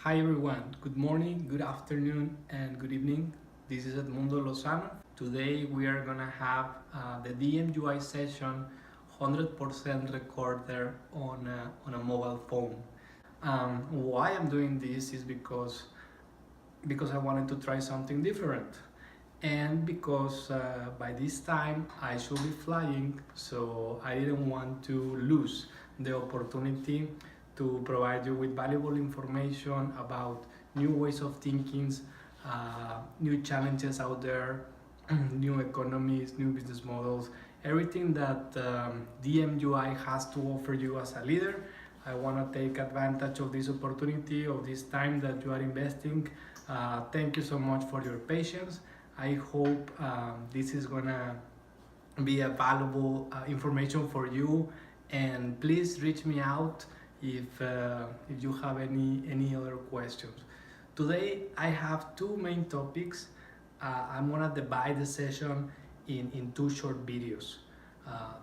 Hi everyone, good morning, good afternoon, and good evening. This is Edmundo Lozano. Today we are gonna have the DMUI session 100% recorded on a mobile phone. Why I'm doing this is because I wanted to try something different, and because by this time I should be flying, so I didn't want to lose the opportunity to provide you with valuable information about new ways of thinking, new challenges out there, new economies, new business models, everything that DMUI has to offer you as a leader. I want to take advantage of this opportunity, of this time that you are investing. Thank you so much for your patience. I hope this is gonna be a valuable information for you, and please reach me out if you have any other questions. Today I have two main topics. I'm gonna divide the session in two short videos.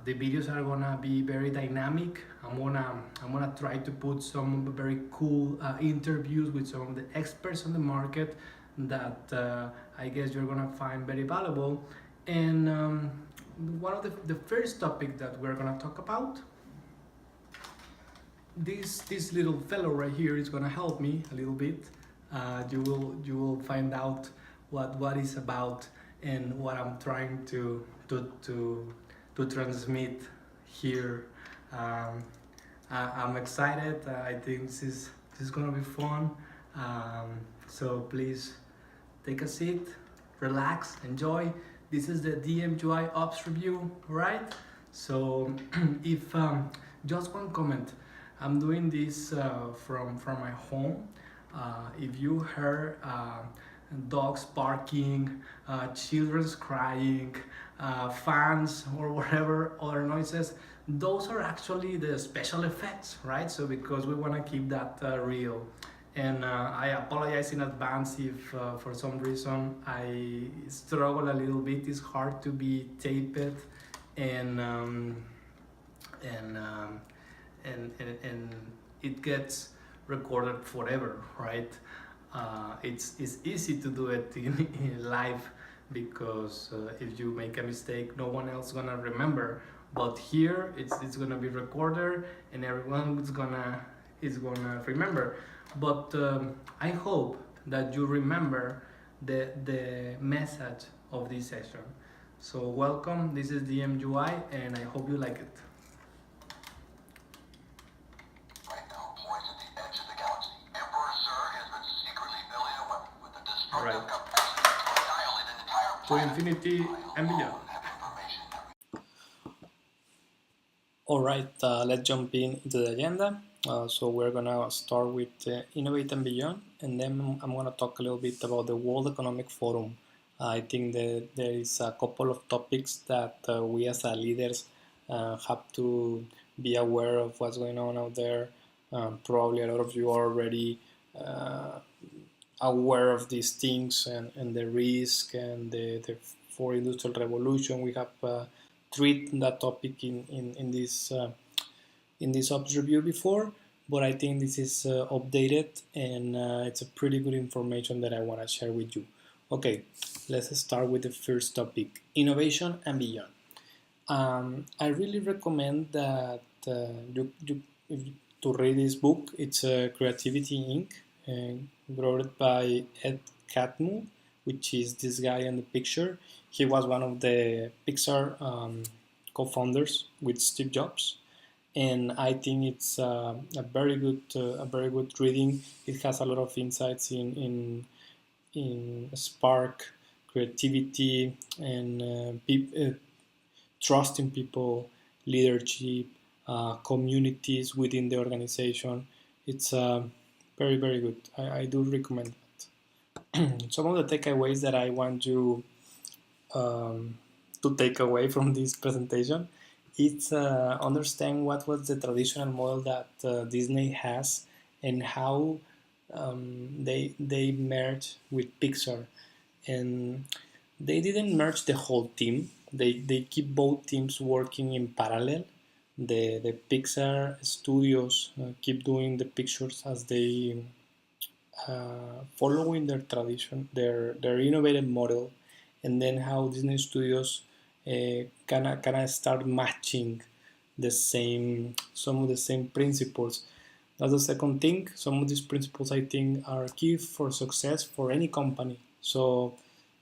The videos are gonna be very dynamic. I'm gonna try to put some very cool interviews with some of the experts on the market that I guess you're gonna find very valuable. And one of the first topic that we're gonna talk about, this little fellow right here is gonna help me a little bit. You will find out what is about and what I'm trying to transmit here. Um, I'm excited. I think this is gonna be fun. So please take a seat, relax, enjoy. This is the DMUI Ops review, right? So if just one comment, I'm doing this from my home. If you heard dogs barking, children's crying, fans or whatever other noises, those are actually the special effects, right? So because we want to keep that real. And I apologize in advance if for some reason I struggle a little bit. It's hard to be taped and um, and, um, and it gets recorded forever, right? It's easy to do it in live because if you make a mistake, no one else gonna remember. But here, it's gonna be recorded, and everyone is gonna remember. But I hope that you remember the message of this session. So welcome. This is DMUI, and I hope you like it. All right. To infinity and beyond. All right, let's jump into the agenda. So we're gonna start with Innovate and Beyond, and then I'm gonna talk a little bit about the World Economic Forum. I think that there is a couple of topics that we as leaders have to be aware of what's going on out there. Probably a lot of you are already aware of these things and the risk and the fourth industrial revolution. We have treated that topic in this ops review before, but I think this is updated and it's a pretty good information that I want to share with you. Okay, let's start with the first topic, innovation and beyond. I really recommend that to read this book. It's Creativity Inc. Wrote by Ed Catmull, which is this guy in the picture. He was one of the Pixar co-founders with Steve Jobs, and I think it's a very good reading. It has a lot of insights in spark creativity and trust in people, leadership, communities within the organization. It's very good. I do recommend that. Some of the takeaways that I want you to take away from this presentation, it's understand what was the traditional model that Disney has and how they merged with Pixar. And they didn't merge the whole team. They keep both teams working in parallel. The Pixar studios keep doing the pictures following their tradition, their innovative model, and then how Disney Studios kind of start matching the same some of the same principles. That's the second thing. Some of these principles I think are key for success for any company. So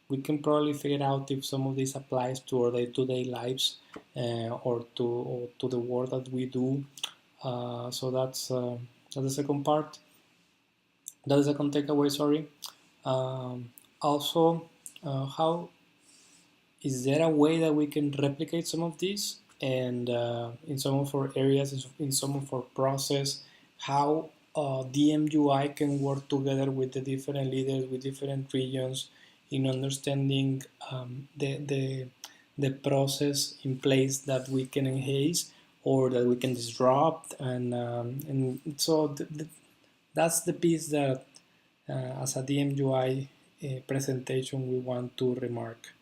we can probably figure out if some of this applies to our day-to-day lives or to the work that we do. So that's the second part. That's the second takeaway. Sorry. Also, how is there a way that we can replicate some of these and in some of our areas, in some of our process, how DMUI can work together with the different leaders, with different regions in understanding the process in place that we can enhance or that we can disrupt, and so that's the piece that as a DMUI presentation we want to remark.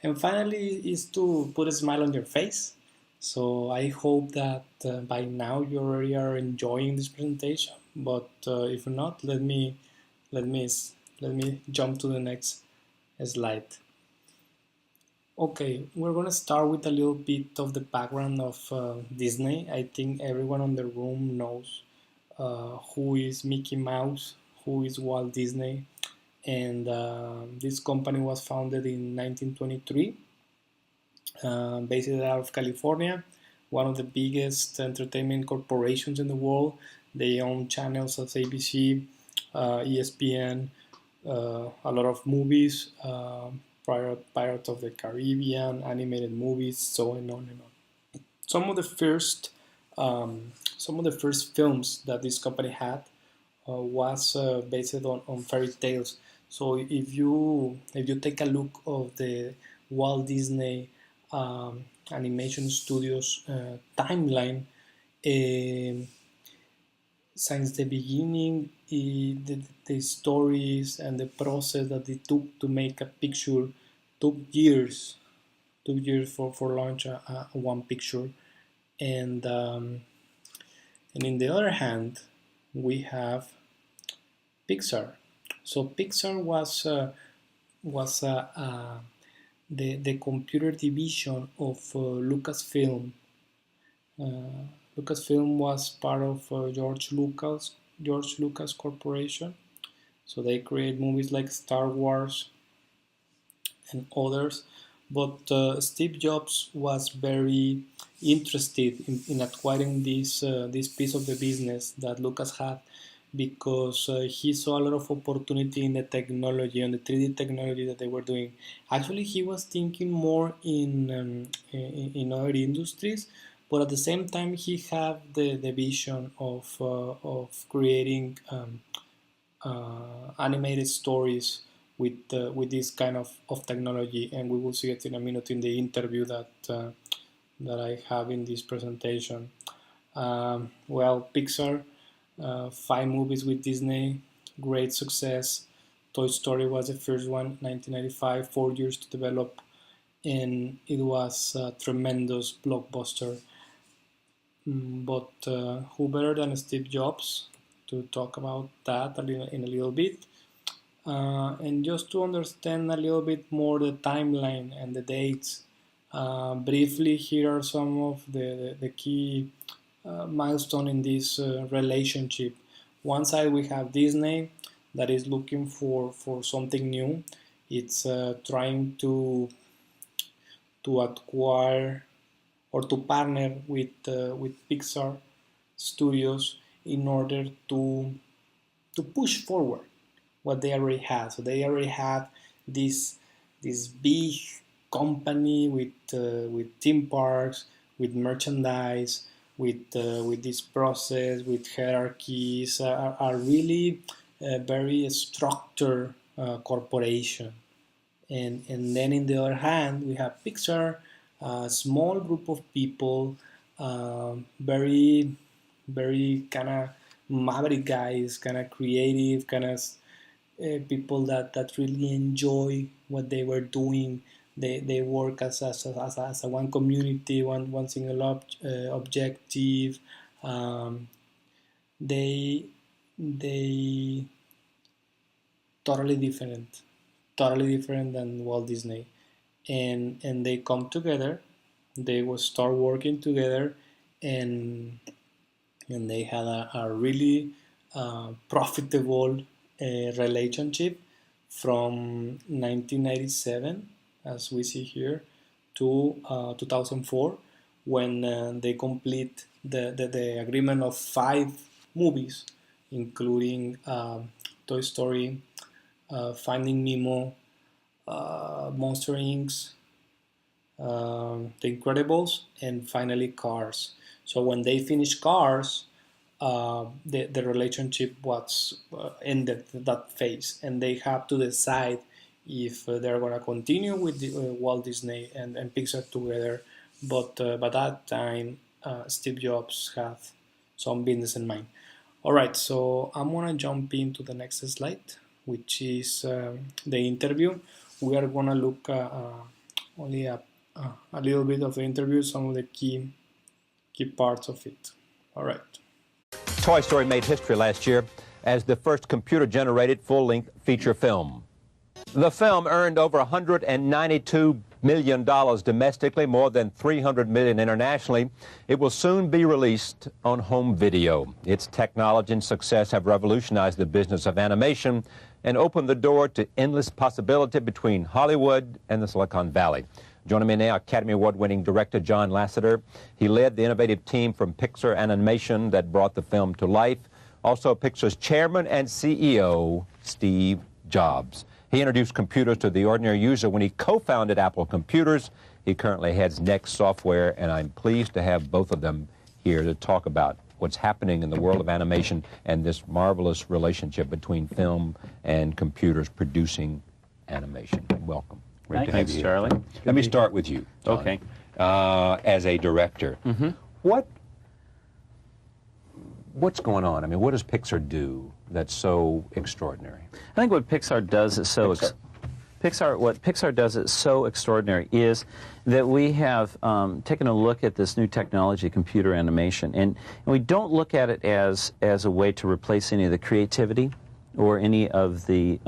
And finally, is to put a smile on your face. So I hope that by now you already are enjoying this presentation. But if not, let me let me jump to the next slide. Okay, we're gonna start with a little bit of the background of Disney. I think everyone in the room knows who is Mickey Mouse, who is Walt Disney, and this company was founded in 1923, based out of California, one of the biggest entertainment corporations in the world. They own channels as ABC, ESPN, a lot of movies, Pirates of the Caribbean, animated movies, so on and on and on. Some of the first, some of the first films that this company had was based on fairy tales. So if you take a look of the Walt Disney Animation Studios timeline, um since the beginning, the stories and the process that they took to make a picture took years, for launch a one picture, and and in the other hand, we have Pixar. So Pixar was the computer division of Lucasfilm. Lucasfilm was part of George Lucas Corporation. So they create movies like Star Wars and others. But Steve Jobs was very interested in acquiring this piece of the business that Lucas had because he saw a lot of opportunity in the technology, on the 3D technology that they were doing. Actually, he was thinking more in other industries, but at the same time, he had the vision of creating animated stories with this kind of technology, and we will see it in a minute in the interview that I have in this presentation. Well, Pixar, 5 movies with Disney, great success. Toy Story was the first one, 1995, 4 years to develop, and it was a tremendous blockbuster. But who better than Steve Jobs to talk about that in a little bit? And just to understand a little bit more the timeline and the dates, briefly, here are some of the key milestones in this relationship. One side we have Disney that is looking for something new. It's trying to acquire or to partner with Pixar Studios in order to push forward what they already had. So they already have this big company with theme parks, with merchandise, with this process, with hierarchies, are really a very structured corporation. And then in the other hand, we have Pixar, a small group of people, very very kind of maverick guys, kind of creative, kind of people that really enjoy what they were doing. They work as a one community, one single objective. Um, they they totally different than Walt Disney, and they come together. They will start working together, and they had a really profitable relationship from 1997, as we see here, to 2004, when they complete the agreement of 5 movies, including Toy Story, Finding Nemo, Monster Inc., The Incredibles, and finally Cars. So when they finished Cars, the relationship was ended that phase, and they have to decide if they're going to continue with Walt Disney and Pixar together. But by that time, Steve Jobs had some business in mind. All right, so I'm going to jump into the next slide, which is the interview. We are going to look only a little bit of the interview, some of the key parts of it. All right. Toy Story made history last year as the first computer-generated full-length feature film. The film earned over $192 million domestically, more than $300 million internationally. It will soon be released on home video. Its technology and success have revolutionized the business of animation and opened the door to endless possibility between Hollywood and the Silicon Valley. Joining me now, Academy Award-winning director John Lasseter. He led the innovative team from Pixar Animation that brought the film to life. Also, Pixar's chairman and CEO, Steve Jobs. He introduced computers to the ordinary user when he co-founded Apple Computers. He currently heads Next Software, and I'm pleased to have both of them here to talk about what's happening in the world of animation and this marvelous relationship between film and computers producing animation. Welcome. Thanks, Charlie. Let me start with you, John. Okay. As a director, what's going on? I mean, what does Pixar do that's so extraordinary? I think what Pixar does is so what Pixar does is so extraordinary is that we have taken a look at this new technology, computer animation, and we don't look at it as a way to replace any of the creativity or any of the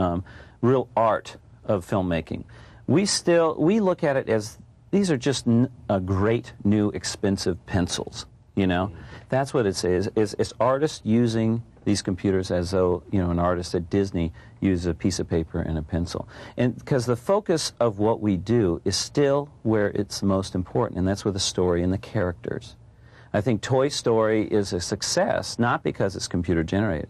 real art of filmmaking. We look at it as these are just great new expensive pencils. You know, that's what it is. It's artists using these computers as though, you know, an artist at Disney uses a piece of paper and a pencil. And because the focus of what we do is still where it's most important, and that's with the story and the characters. I think Toy Story is a success not because it's computer generated.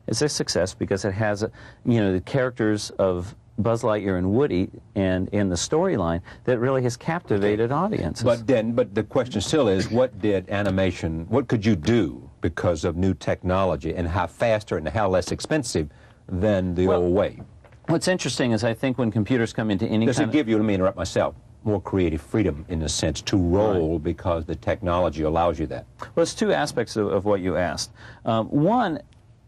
It's a success because it has, you know, the characters of Buzz Lightyear and Woody and in the storyline that really has captivated audiences. But the question still is, what could you do because of new technology, and how faster and how less expensive than the old way? What's interesting is I think when computers come into any Does it give you, let me interrupt myself, more creative freedom in a sense to roll because the technology allows you that? Well, it's two aspects of what you asked. One,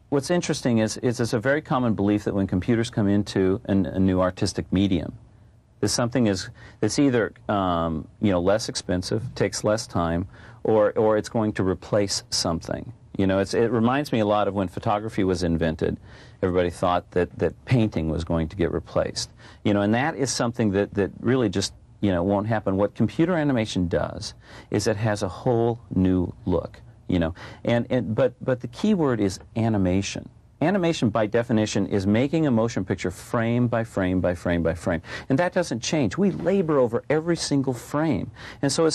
what's interesting is it's a very common belief that when computers come into a new artistic medium, that something that's either you know, less expensive, takes less time, or it's going to replace something. You know, it reminds me a lot of when photography was invented. Everybody thought that painting was going to get replaced. You know, and that is something that really just, you know, won't happen. What computer animation does is it has a whole new look. You know, but the key word is animation. Animation, by definition, is making a motion picture frame by frame by frame by frame, and that doesn't change. We labor over every single frame, and so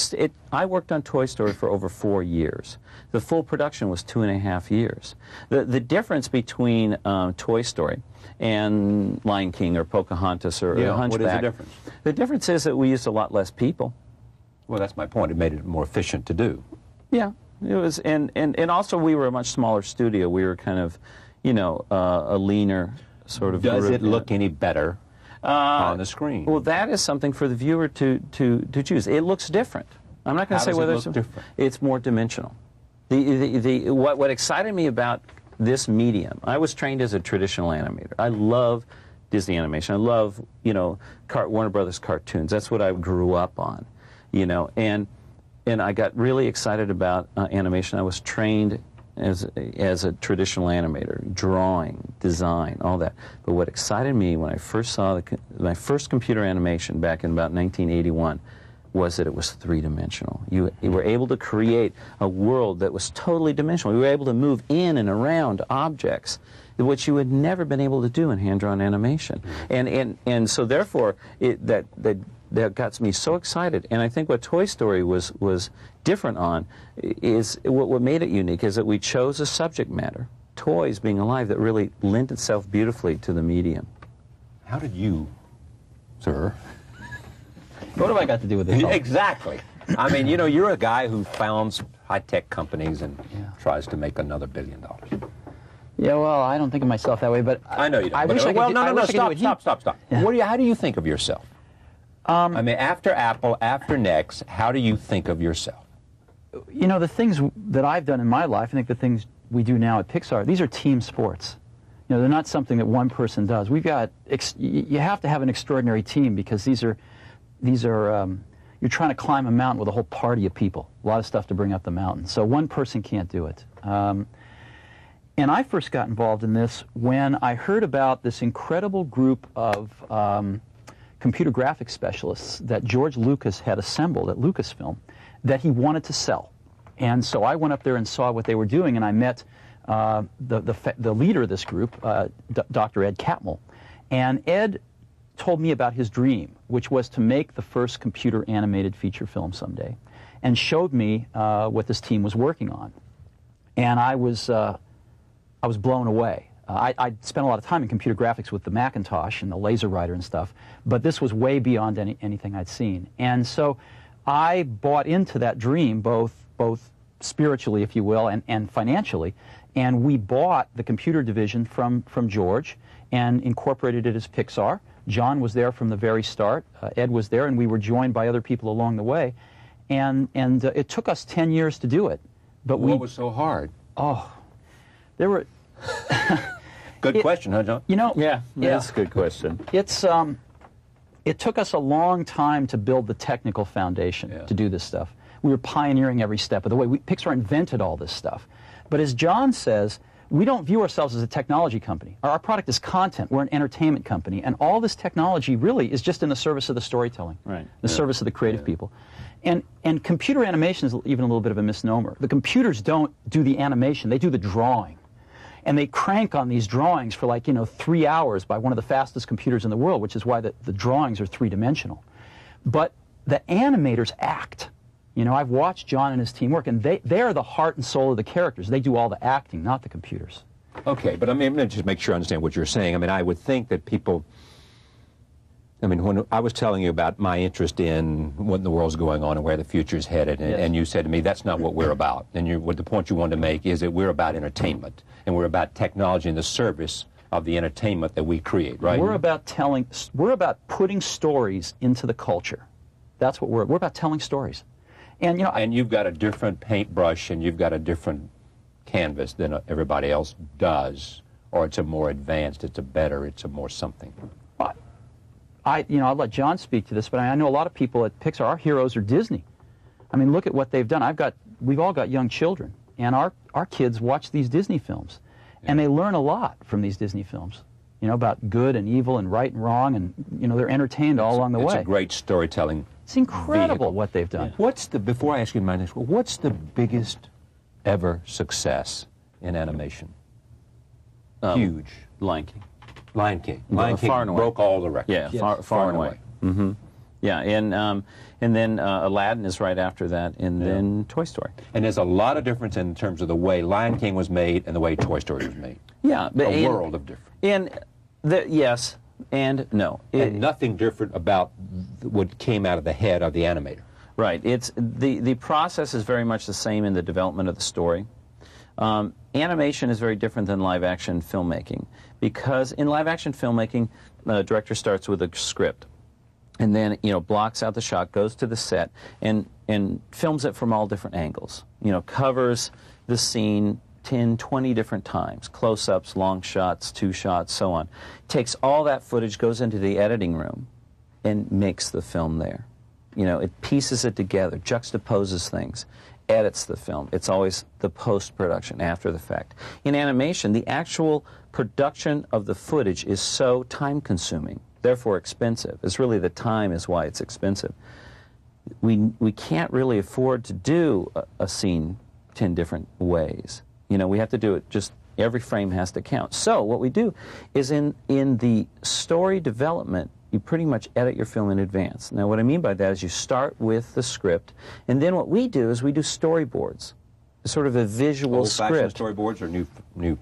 I worked on Toy Story for over 4 years. The full production was 2.5 years. The difference between Toy Story and Lion King or Pocahontas or Hunchback. What is the difference? The difference is that we used a lot less people. Well, that's my point. It made it more efficient to do. Yeah. It was, and also we were a much smaller studio. We were kind of, you know, a leaner sort of. Does it look any better on the screen? Well, that is something for the viewer to choose. It looks different. I'm not going to say whether it's different. It's more dimensional. What excited me about this medium, I was trained as a traditional animator. I love Disney animation. I love, you know, Warner Brothers cartoons. That's what I grew up on, you know, and I got really excited about animation. I was trained as a traditional animator, drawing, design, all that. But what excited me when I first saw my first computer animation back in about 1981 was that it was three-dimensional. You were able to create a world that was totally dimensional. You were able to move in and around objects, which you had never been able to do in hand-drawn animation. And so therefore, that got me so excited. And I think what Toy Story was different on is, what made it unique is that we chose a subject matter, toys being alive, that really lent itself beautifully to the medium. How did you, sir? What have I got to do with this? Exactly. I mean, you know, you're a guy who founds high-tech companies and tries to make another $1 billion. Yeah, well, I don't think of myself that way, but I know you don't. I wish I could. Well, no, stop. Yeah. How do you think of yourself? I mean, after Apple, after Next, how do you think of yourself? You know, the things that I've done in my life, I think the things we do now at Pixar, these are team sports. You know, they're not something that one person does. We've got, you have to have an extraordinary team, because these are, you're trying to climb a mountain with a whole party of people. A lot of stuff to bring up the mountain. So one person can't do it. And I first got involved in this when I heard about this incredible group of computer graphics specialists that George Lucas had assembled at Lucasfilm that he wanted to sell. And so I went up there and saw what they were doing, and I met the leader of this group, Dr. Ed Catmull. And Ed told me about his dream, which was to make the first computer animated feature film someday, and showed me what this team was working on. And I was blown away. I spent a lot of time in computer graphics with the Macintosh and the Laser Writer and stuff, but this was way beyond anything I'd seen. And so I bought into that dream, both spiritually, if you will, and financially, and we bought the computer division from George and incorporated it as Pixar. John was there from the very start, Ed was there, and we were joined by other people along the way. And it took us 10 years to do it. But what was so hard? Oh, there were... Good question, huh, John? You know, Yeah, that's a good question. It took us a long time to build the technical foundation to do this stuff. We were pioneering every step of the way. Pixar invented all this stuff. But as John says, we don't view ourselves as a technology company. Our product is content. We're an entertainment company. And all this technology really is just in the service of the storytelling, the service of the creative people. And computer animation is even a little bit of a misnomer. The computers don't do the animation. They do the drawing. And they crank on these drawings for, like, 3 hours by one of the fastest computers in the world, which is why the drawings are three-dimensional. But the animators act. You know, I've watched John and his team work, and they are the heart and soul of the characters. They do all the acting, not the computers. Okay, but I mean, let me just make sure I understand what you're saying. I mean, I would think that people... I mean, when I was telling you about my interest in what in the world's going on and where the future is headed, and you said to me, that's not what we're about. And what the point you wanted to make is that we're about entertainment, and we're about technology in the service of the entertainment that we create, right? We're about putting stories into the culture. That's what we're about, telling stories. And, and you've got a different paintbrush, and you've got a different canvas than everybody else does, or it's a more advanced, it's a better, it's a more something. I'll let John speak to this, but I know a lot of people at Pixar, our heroes are Disney. I mean, look at what they've done. We've all got young children, and our kids watch these Disney films, and they learn a lot from these Disney films, about good and evil and right and wrong, and, they're entertained all along the way. It's a great storytelling It's incredible vehicle. What they've done. Before I ask you my next question, what's the biggest ever success in animation? Huge. Lion King. Lion King. Lion King far and away. broke all the records. Yeah, Yes. far and away. Mm-hmm. Yeah, and then Aladdin is right after that, and then Toy Story. And there's a lot of difference in terms of the way Lion King was made and the way Toy Story was made. Yeah, but a world of difference. Yes and no. And nothing different about what came out of the head of the animator. Right. It's the process is very much the same in the development of the story. Animation is very different than live-action filmmaking, because in live-action filmmaking, the director starts with a script, and then blocks out the shot, goes to the set, and films it from all different angles. Covers the scene 10, 20 different times, close-ups, long shots, 2 shots, so on. Takes all that footage, goes into the editing room, and makes the film there. It pieces it together, juxtaposes things, edits the film. It's always the post-production, after the fact. In animation, the actual production of the footage is so time-consuming, therefore expensive. It's really the time is why it's expensive. We can't really afford to do a scene 10 different ways. You know, we have to do it just, every frame has to count. So what we do is in the story development, you pretty much edit your film in advance. Now what I mean by that is you start with the script, and then what we do is we do storyboards. It's sort of a visual script. Old-fashioned storyboards or new?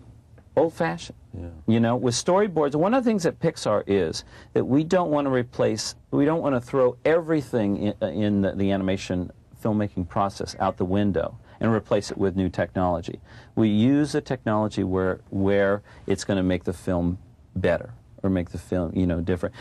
Old-fashioned. Yeah. You know, with storyboards, one of the things that Pixar is that we don't want to replace, we don't want to throw everything in the animation filmmaking process out the window and replace it with new technology. We use the technology where it's going to make the film better or make the film, you know, different.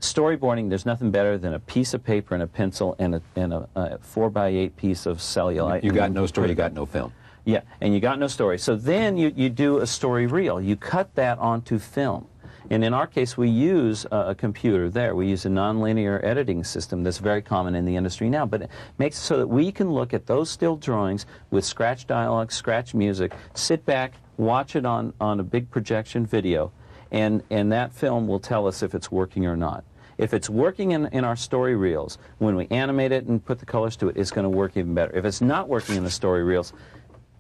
Storyboarding, there's nothing better than a piece of paper and a pencil and a 4x8 piece of cellulite. You got no story, you got no film. Yeah, and you got no story. So then you do a story reel. You cut that onto film. And in our case, we use a computer there. We use a nonlinear editing system that's very common in the industry now. But it makes it so that we can look at those still drawings with scratch dialogue, scratch music, sit back, watch it on a big projection video, and that film will tell us if it's working or not. If it's working in our story reels, when we animate it and put the colors to it, it's going to work even better. If it's not working in the story reels,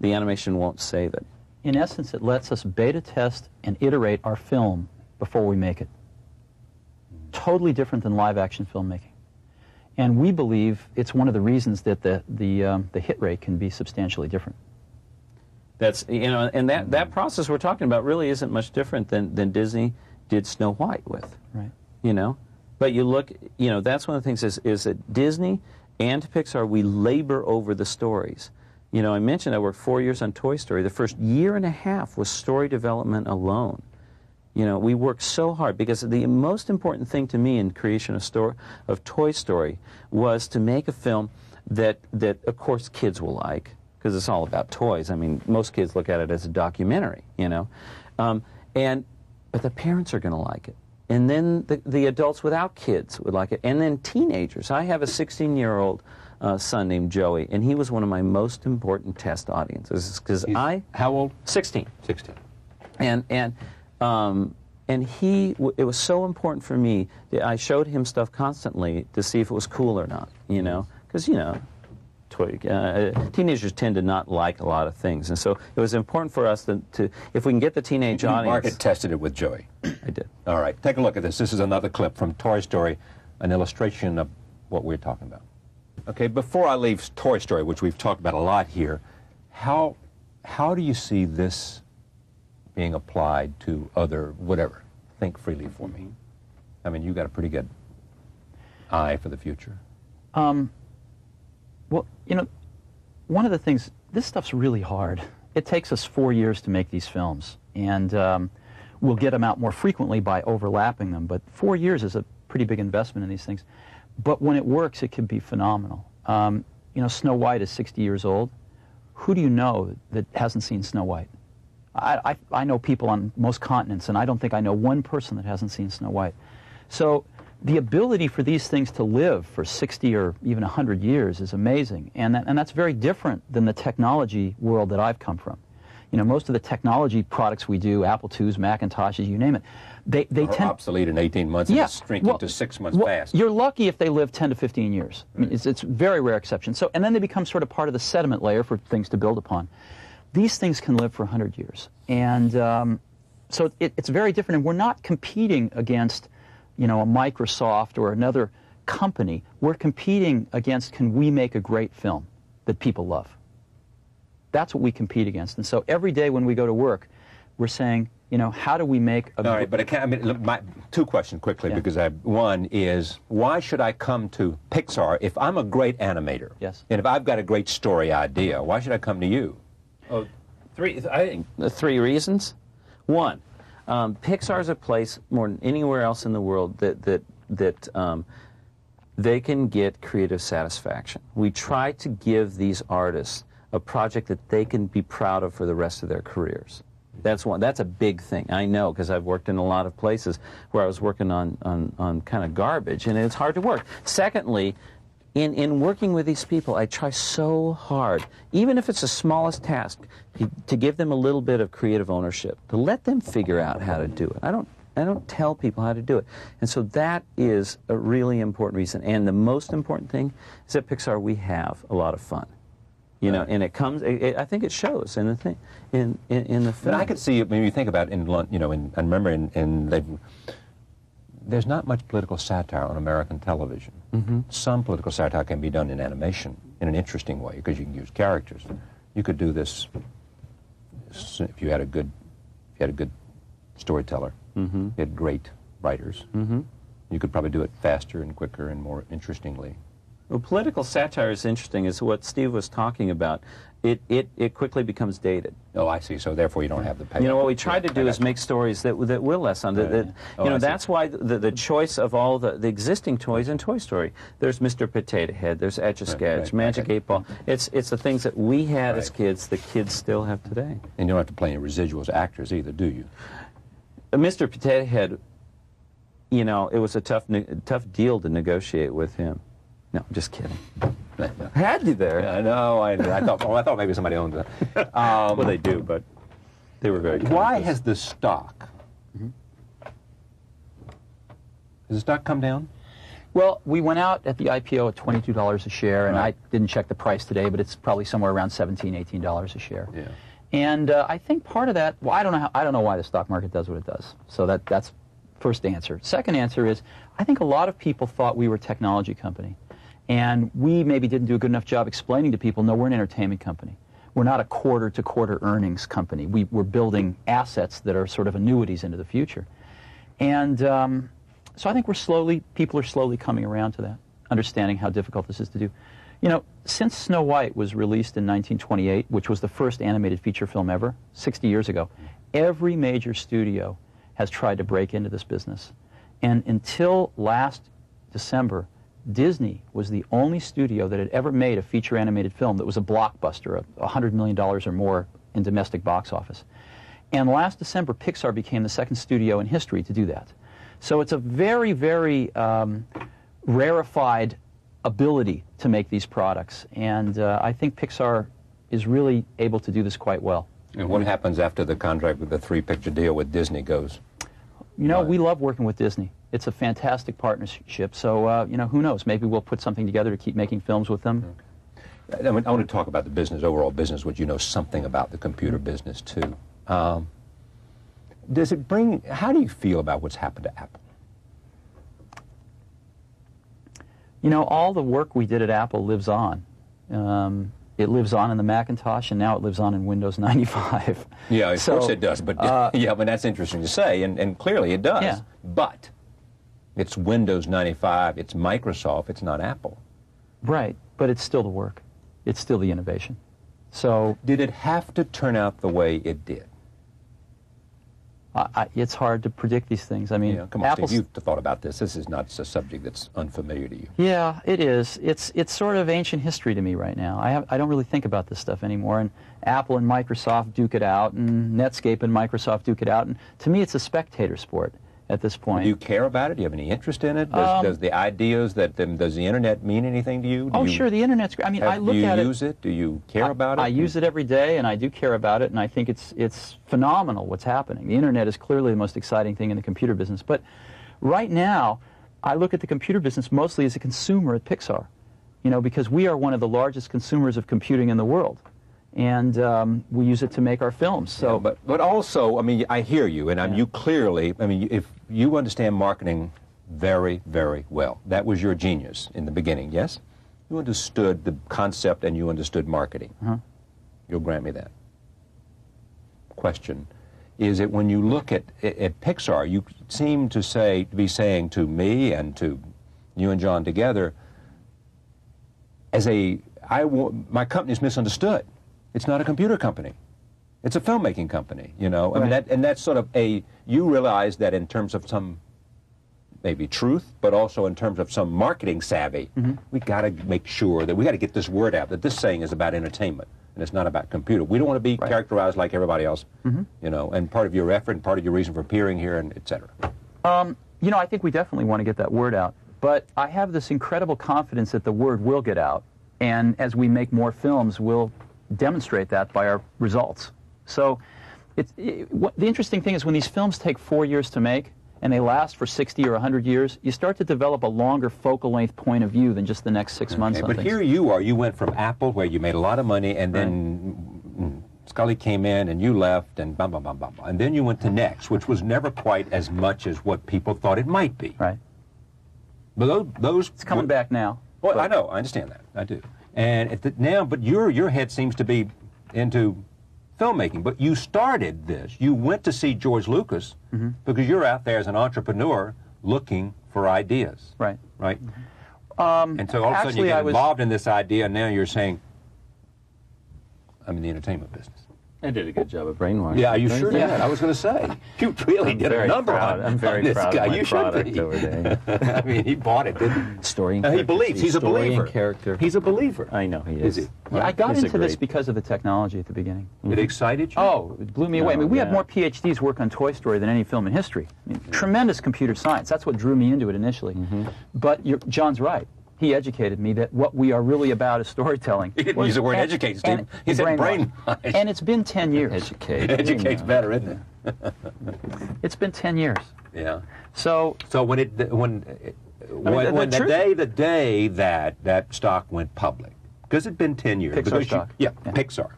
the animation won't save it. In essence, it lets us beta test and iterate our film before we make it. Totally different than live-action filmmaking. And we believe it's one of the reasons that the hit rate can be substantially different. That's, you know, and that process we're talking about really isn't much different than Disney did Snow White with. Right. You know? But you look, you know, that's one of the things is that Disney and Pixar, we labor over the stories. You know, I mentioned I worked 4 years on Toy Story. The first year and a half was story development alone. You know, we worked so hard because the most important thing to me in creation of Toy Story was to make a film that of course kids will like, because it's all about toys. I mean, most kids look at it as a documentary, you know, but the parents are going to like it. And then the adults without kids would like it. And then teenagers. I have a 16-year-old son named Joey, and he was one of my most important test audiences. Because How old? 16. 16. And it was so important for me that I showed him stuff constantly to see if it was cool or not, you know. Because, you know, teenagers tend to not like a lot of things. And so it was important for us to if we can get the teenage audience. Market tested it with Joey. I did. All right, take a look at this. This is another clip from Toy Story, an illustration of what we're talking about. Okay, before I leave Toy Story, which we've talked about a lot here, how do you see this being applied to other, whatever? Think freely for me. I mean, you've got a pretty good eye for the future. Well, you know, one of the things, this stuff's really hard. It takes us 4 years to make these films, and we'll get them out more frequently by overlapping them, but 4 years is a pretty big investment in these things. But when it works, it can be phenomenal. You know, Snow White is 60 years old. Who do you know that hasn't seen Snow White? I know people on most continents, and I don't think I know one person that hasn't seen Snow White. So the ability for these things to live for 60 or even 100 years is amazing, and that's very different than the technology world that I've come from. You know, most of the technology products we do, Apple IIs, Macintoshes, you name it, they tend obsolete in 18 months, and it's shrinking to 6 months fast. You're lucky if they live 10 to 15 years. I mean, it's very rare exception. So, and then they become sort of part of the sediment layer for things to build upon. These things can live for 100 years, and so it's very different. And we're not competing against, you know, a Microsoft or another company. We're competing against, can we make a great film that people love? That's what we compete against. And so every day when we go to work, we're saying, you know, how do we make a... All right, but I mean, look, two questions quickly, because one is, why should I come to Pixar if I'm a great animator? Yes. And if I've got a great story idea, why should I come to you? Oh, I think the 3 reasons. One, Pixar is a place more than anywhere else in the world that they can get creative satisfaction. We try to give these artists a project that they can be proud of for the rest of their careers. That's one. That's a big thing. I know, because I've worked in a lot of places where I was working on kind of garbage, and it's hard to work. Secondly, in working with these people, I try so hard, even if it's the smallest task, to give them a little bit of creative ownership, to let them figure out how to do it. I don't tell people how to do it. And so that is a really important reason. And the most important thing is at Pixar we have a lot of fun. You know, and it comes. I think it shows in the thing, in the film. But I could see it when you think about I remember there's not much political satire on American television. Mm-hmm. Some political satire can be done in animation in an interesting way because you can use characters. You could do this if you had a good storyteller. Mm-hmm. You had great writers. Mm-hmm. You could probably do it faster and quicker and more interestingly. Well, political satire is interesting. Is what Steve was talking about. It quickly becomes dated. Oh, I see. So therefore, you don't have the payoff. You know, what we try to do is make stories that will lessen. That's why the choice of all the existing toys in Toy Story. There's Mr. Potato Head. There's Etch-a-Sketch, Magic 8 Ball. It's the things that we had as kids. The kids still have today. And you don't have to play any residuals actors either, do you? Mr. Potato Head. You know, it was a tough deal to negotiate with him. No, just kidding. Had you there? Yeah, I know. I thought maybe somebody owned it. Well, they do, but they were very. Why has the stock? Mm-hmm. Has the stock come down? Well, we went out at the IPO at $22 a share, and Right. I didn't check the price today, but it's probably somewhere around $17, $18 a share. Yeah. And I think part of that, well, I don't know why the stock market does what it does. So that's first answer. Second answer is, I think a lot of people thought we were a technology company. And we maybe didn't do a good enough job explaining to people, no, we're an entertainment company. We're not a quarter-to-quarter earnings company. We're building assets that are sort of annuities into the future. And so I think people are slowly coming around to that, understanding how difficult this is to do. You know, since Snow White was released in 1928, which was the first animated feature film ever, 60 years ago, every major studio has tried to break into this business. And until last December, Disney was the only studio that had ever made a feature animated film that was a blockbuster, $100 million or more in domestic box office. And last December, Pixar became the second studio in history to do that. So it's a very, very rarefied ability to make these products. And I think Pixar is really able to do this quite well. And what happens after the contract with the 3-picture deal with Disney goes? You know, we love working with Disney. It's a fantastic partnership. So, you know, who knows? Maybe we'll put something together to keep making films with them. Okay. I want to talk about the business, overall business, which you know something about the computer business, too. Does it bring, how do you feel about what's happened to Apple? You know, all the work we did at Apple lives on. It lives on in the Macintosh, and now it lives on in Windows 95. Yeah, of course it does, but yeah, but that's interesting to say, and clearly it does. Yeah. But it's Windows 95, it's Microsoft, it's not Apple. Right, but it's still the work. It's still the innovation. So did it have to turn out the way it did? It's hard to predict these things. I mean, yeah, come on, Steve, you've thought about this. This is not a subject that's unfamiliar to you. Yeah, it is. It's sort of ancient history to me right now. I don't really think about this stuff anymore. And Apple and Microsoft duke it out, and Netscape and Microsoft duke it out. And to me, it's a spectator sport at this point. Do you care about it? Do you have any interest in it? Does the ideas does the internet mean anything to you? Sure, the internet's great. I mean, I look at it. Do you use it? Do you care about it? I use it every day, and I do care about it, and I think it's phenomenal what's happening. The internet is clearly the most exciting thing in the computer business. But right now, I look at the computer business mostly as a consumer at Pixar, you know, because we are one of the largest consumers of computing in the world. And we use it to make our films. So, yeah, but also, I mean, I hear you, and you clearly, I mean, if you understand marketing very, very well. That was your genius in the beginning, yes? You understood the concept and you understood marketing. You'll grant me that. Question is that when you look at Pixar, you seem to be saying to me and to you and John together, my company's misunderstood. It's not a computer company. It's a filmmaking company, you know. Right. I mean, that's sort of you realize that in terms of some maybe truth, but also in terms of some marketing savvy, we got to make sure that we got to get this word out that this saying is about entertainment and it's not about computer. We don't want to be characterized like everybody else, you know. And part of your effort and part of your reason for appearing here, and et cetera. You know, I think we definitely want to get that word out. But I have this incredible confidence that the word will get out, and as we make more films, we'll demonstrate that by our results. So the interesting thing is when these films take 4 years to make, and they last for 60 or 100 years, you start to develop a longer focal length point of view than just the next 6 months on but things. here you are. You went from Apple, where you made a lot of money, and then Scully came in, and you left, and blah, blah, blah, blah, blah. And then you went to Next, which was never quite as much as what people thought it might be. Right. But those It's coming back now. Well, but I know. I understand that. I do. And now, but your head seems to be into filmmaking. But you started this. You went to see George Lucas because you're out there as an entrepreneur looking for ideas. Right. Right? And so all of a sudden you get involved in this idea, and now you're saying, I'm in the entertainment business. I did a good job of brainwashing. Yeah, you sure did. I was going to say, you really did a number on this guy. You should be. Over there. I mean, he bought it, didn't he? Story and he believes. He's a story believer. And character. He's a believer. I know he is. Is he? Yeah, I got He's into this great- because of the technology at the beginning. It excited you? Oh, it blew me away. I mean, we had yeah. more PhDs work on Toy Story than any film in history. I mean, tremendous computer science. That's what drew me into it initially. But John's right. He educated me that what we are really about is storytelling. He didn't use the word educate, Steve. He said brainwash. And it's been 10 years. Educate. Educate's better, isn't it? It's been 10 years. Yeah. So when the day that stock went public, because it'd been 10 years. Pixar stock. Yeah, Pixar.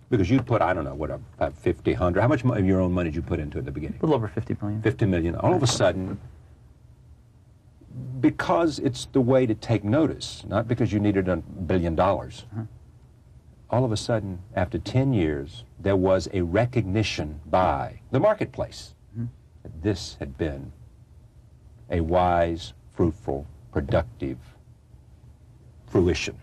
Because you'd put, I don't know, what, 50, 100, how much of your own money did you put into it at the beginning? a little over 50 million. 50 million. All of a sudden, because it's the way to take notice, not because you needed $1 billion, all of a sudden, after 10 years, there was a recognition by the marketplace that this had been a wise, fruitful, productive fruition.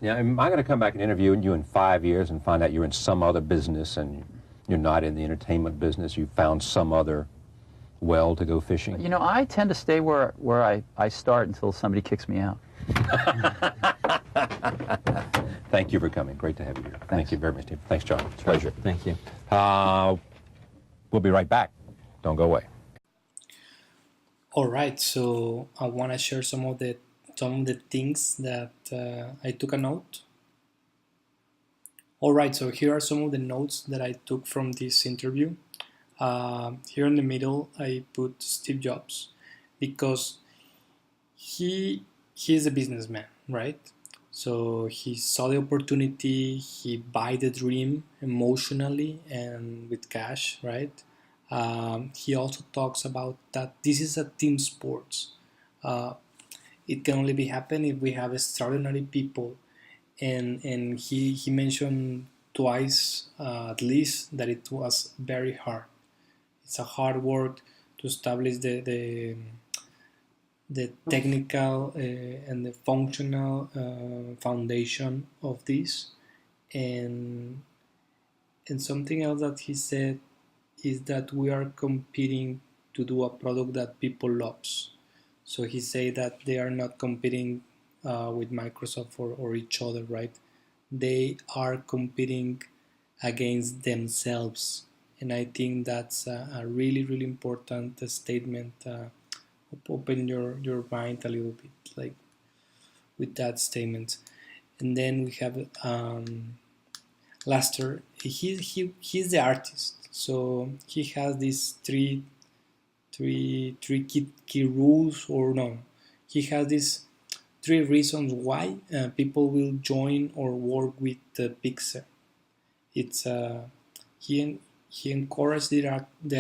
Yeah, am I going to come back and interview you in 5 years and find out you're in some other business and you're not in the entertainment business, you found some other well to go fishing? You know, I tend to stay where I start until somebody kicks me out. Thank you for coming. Great to have you here. Thank you very much, Steve. Thanks, John. It's a pleasure. Thank you. We'll be right back. Don't go away. All right, so I want to share some of the things that I took a note. All right, so here are some of the notes that I took from this interview. Here in the middle, I put Steve Jobs because he is a businessman, right? So he saw the opportunity, he buy the dream emotionally and with cash, right? He also talks about that this is a team sports. It can only be happen if we have extraordinary people, and he mentioned twice at least that it was very hard. It's a hard work to establish the technical and the functional foundation of this, and something else that he said is that we are competing to do a product that people loves. So he said that they are not competing with Microsoft or each other, right? They are competing against themselves. And I think that's a really, really important statement. Open your mind a little bit, like with that statement. And then we have Lester. He's the artist, so he has these three key rules, or no, he has these 3 reasons why people will join or work with Pixar. It's he encouraged the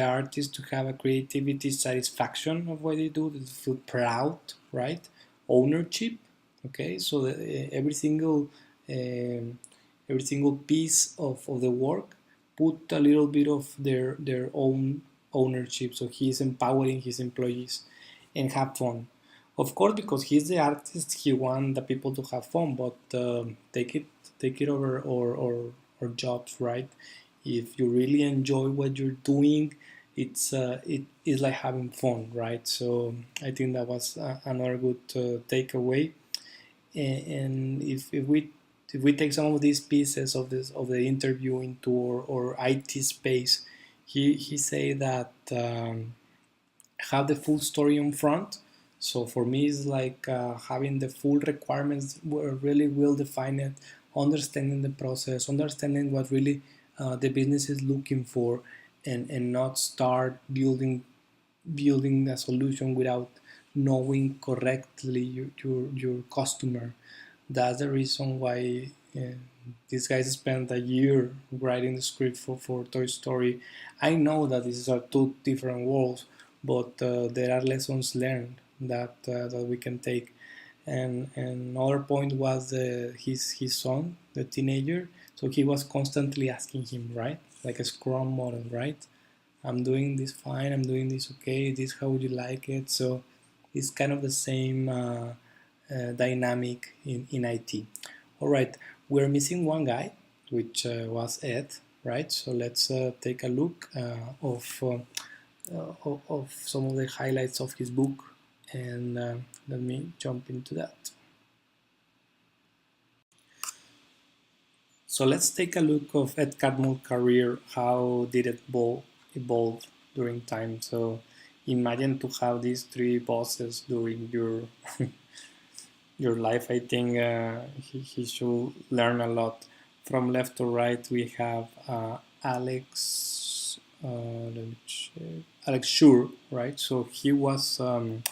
artists to have a creativity satisfaction of what they do. They feel proud, right? Ownership. Okay, so every single piece of the work put a little bit of their own ownership. So he's empowering his employees and have fun. Of course, because he's the artist, he wants the people to have fun, but take it over or jobs, right? If you really enjoy what you're doing, it is like having fun, right? So I think that was another good takeaway. And if we take some of these pieces of the interview into our IT space, he say that have the full story in front. So for me, it's like having the full requirements really well defined, understanding the process, understanding what really the business is looking for, and not start building a solution without knowing correctly your customer. That's the reason why these guys spent a year writing the script for Toy Story. I know that these are two different worlds, but there are lessons learned that we can take. And another point was his son, the teenager. So he was constantly asking him, right, like a Scrum model, right? I'm doing this fine, I'm doing this okay, this how would you like it? So it's kind of the same dynamic in IT. All right, we're missing one guy, which was Ed, right? So let's take a look of some of the highlights of his book, and let me jump into that. So let's take a look of Ed Catmull's career. How did it evolve during time? So imagine to have these three bosses during your your life. I think he should learn a lot. From left to right, we have Alex. Let me check. Alex Schur, right? So he was on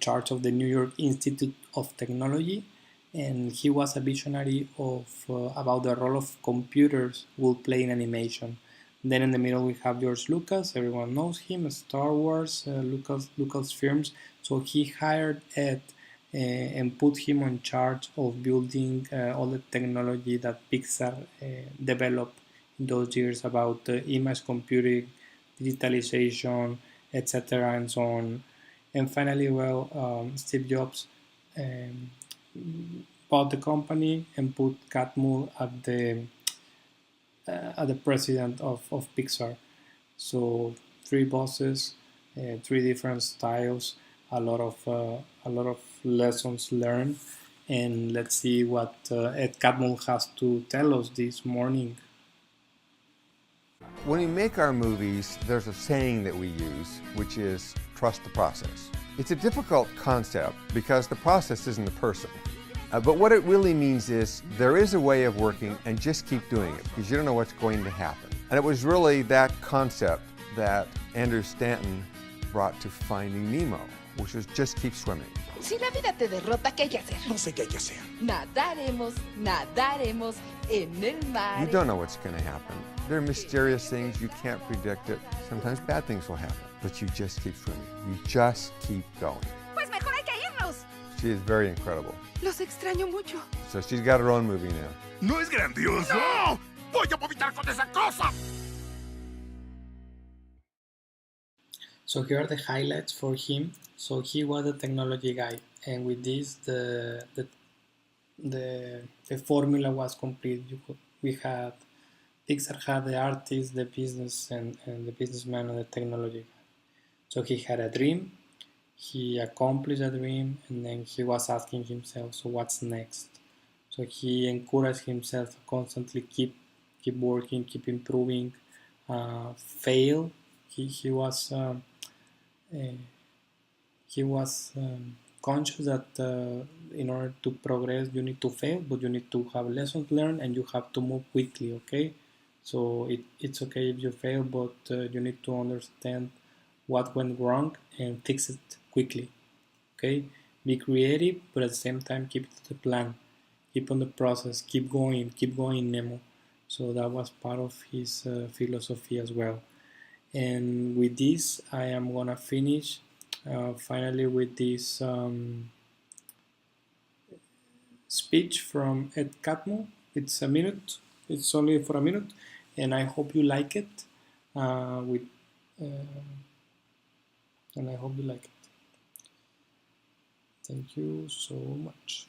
charge of the New York Institute of Technology, and he was a visionary of about the role of computers will play in animation. Then in the middle we have George Lucas. Everyone knows him, Star Wars, Lucasfilms. So he hired Ed and put him on charge of building all the technology that Pixar developed in those years about image computing, digitalization, etc., and so on. And finally, Steve Jobs um, bought the company and put Catmull at the president of Pixar. So three bosses, three different styles, a lot of lessons learned, and let's see what Ed Catmull has to tell us this morning. When we make our movies, there's a saying that we use, which is trust the process. It's a difficult concept because the process isn't the person. But what it really means is there is a way of working and just keep doing it because you don't know what's going to happen. And it was really that concept that Andrew Stanton brought to Finding Nemo, which was just keep swimming. Si la vida te derrota, ¿qué hay que hacer? No sé qué hay que hacer. Nadaremos, nadaremos en el mar. You don't know what's going to happen. There are mysterious things, you can't predict it. Sometimes bad things will happen, but you just keep swimming. You just keep going. Pues mejor hay que irnos. She is very incredible. Los extraño mucho. So she's got her own movie now. ¿No es grandioso? ¡No! ¡Voy a vomitar con esa cosa! So here are the highlights for him. So he was a technology guy, and with this, the formula was complete. Pixar had the artist, the business, and the businessman, and the technology guy. So he had a dream, he accomplished a dream, and then he was asking himself, so what's next? So he encouraged himself to constantly keep working, keep improving, fail. He was conscious that in order to progress you need to fail, but you need to have lessons learned and you have to move quickly, okay? So it's okay if you fail, but you need to understand what went wrong and fix it quickly, okay? Be creative, but at the same time keep to the plan, keep on the process, keep going, Nemo. So that was part of his philosophy as well. And with this, I am gonna finish finally with this speech from Ed Catmull. It's a minute. It's only for a minute, and I hope you like it. And I hope you like it. Thank you so much.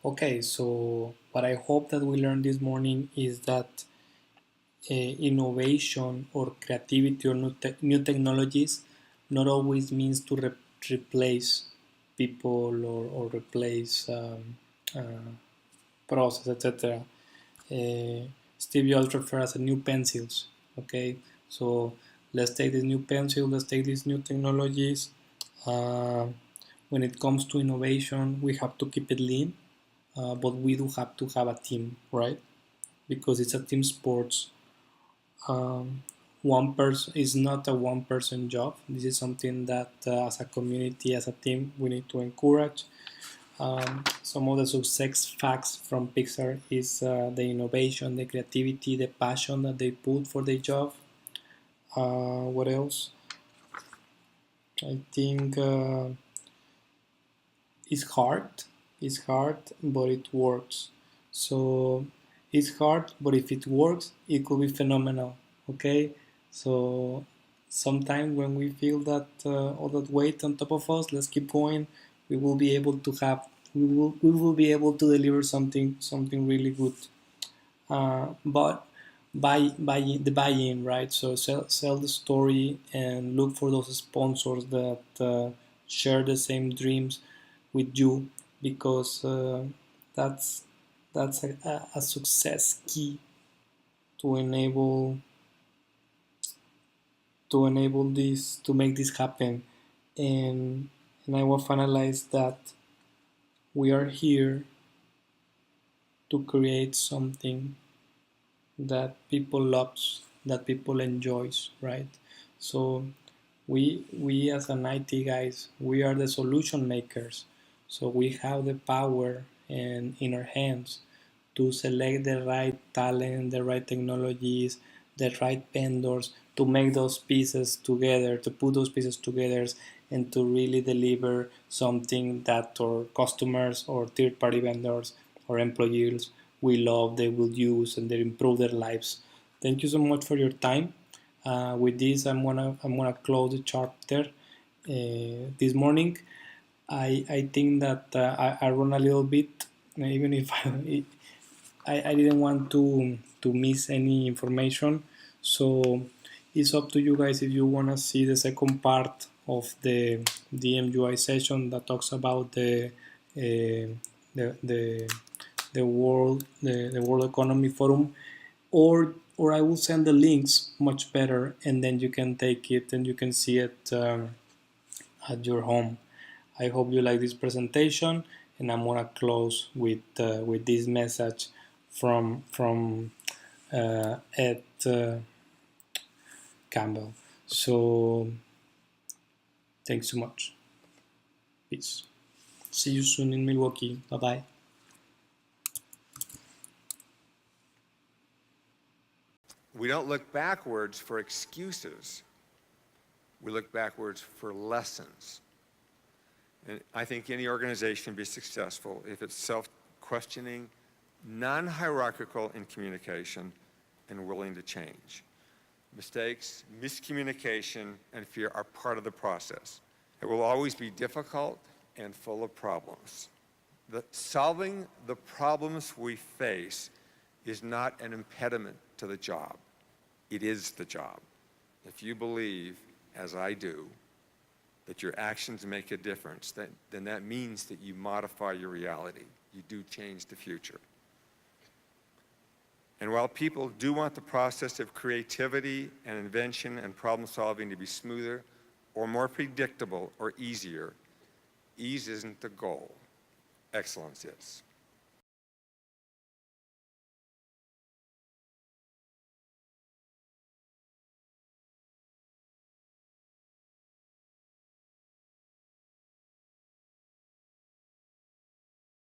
Okay, so what I hope that we learned this morning is that innovation or creativity or new technologies not always means to replace people or replace process, etc. Steve Jobs refers as new pencils. Okay, so let's take this new pencil, let's take these new technologies. When it comes to innovation, we have to keep it lean, but we do have to have a team, right? Because it's a team sports. One person is not a one-person job. This is something that, as a community, as a team, we need to encourage. Some of the success facts from Pixar is the innovation, the creativity, the passion that they put for their job. What else? I think it's hard, but it works. So it's hard, but if it works, it could be phenomenal. Okay, so sometimes when we feel that all that weight on top of us, let's keep going. We will be able to have, we will be able to deliver something really good. But buy the buy-in, right? So sell the story and look for those sponsors that share the same dreams with you, because that's a success key to enable this, to make this happen. And I will finalize that we are here to create something that people loves, that people enjoys, right? So we as an IT guys, we are the solution makers. So we have the power and in our hands to select the right talent, the right technologies, the right vendors, to make those pieces together, to put those pieces together, and to really deliver something that our customers or third-party vendors or employees will love, they will use, and they improve their lives. Thank you so much for your time. With this, I'm gonna close the chapter this morning. I think that I run a little bit, even if I didn't want to miss any information. So it's up to you guys if you wanna see the second part of the DMUI session that talks about the World Economy Forum, or I will send the links much better, and then you can take it and you can see it at your home. I hope you like this presentation, and I'm gonna close with this message from Ed Campbell. So thanks so much. Peace. See you soon in Milwaukee. Bye bye. We don't look backwards for excuses. We look backwards for lessons. And I think any organization will be successful if it's self-questioning, non-hierarchical in communication, and willing to change. Mistakes, miscommunication, and fear are part of the process. It will always be difficult and full of problems. Solving the problems we face is not an impediment to the job. It is the job. If you believe, as I do, that your actions make a difference, then that means that you modify your reality. You do change the future. And while people do want the process of creativity and invention and problem solving to be smoother or more predictable or easier, ease isn't the goal. Excellence is.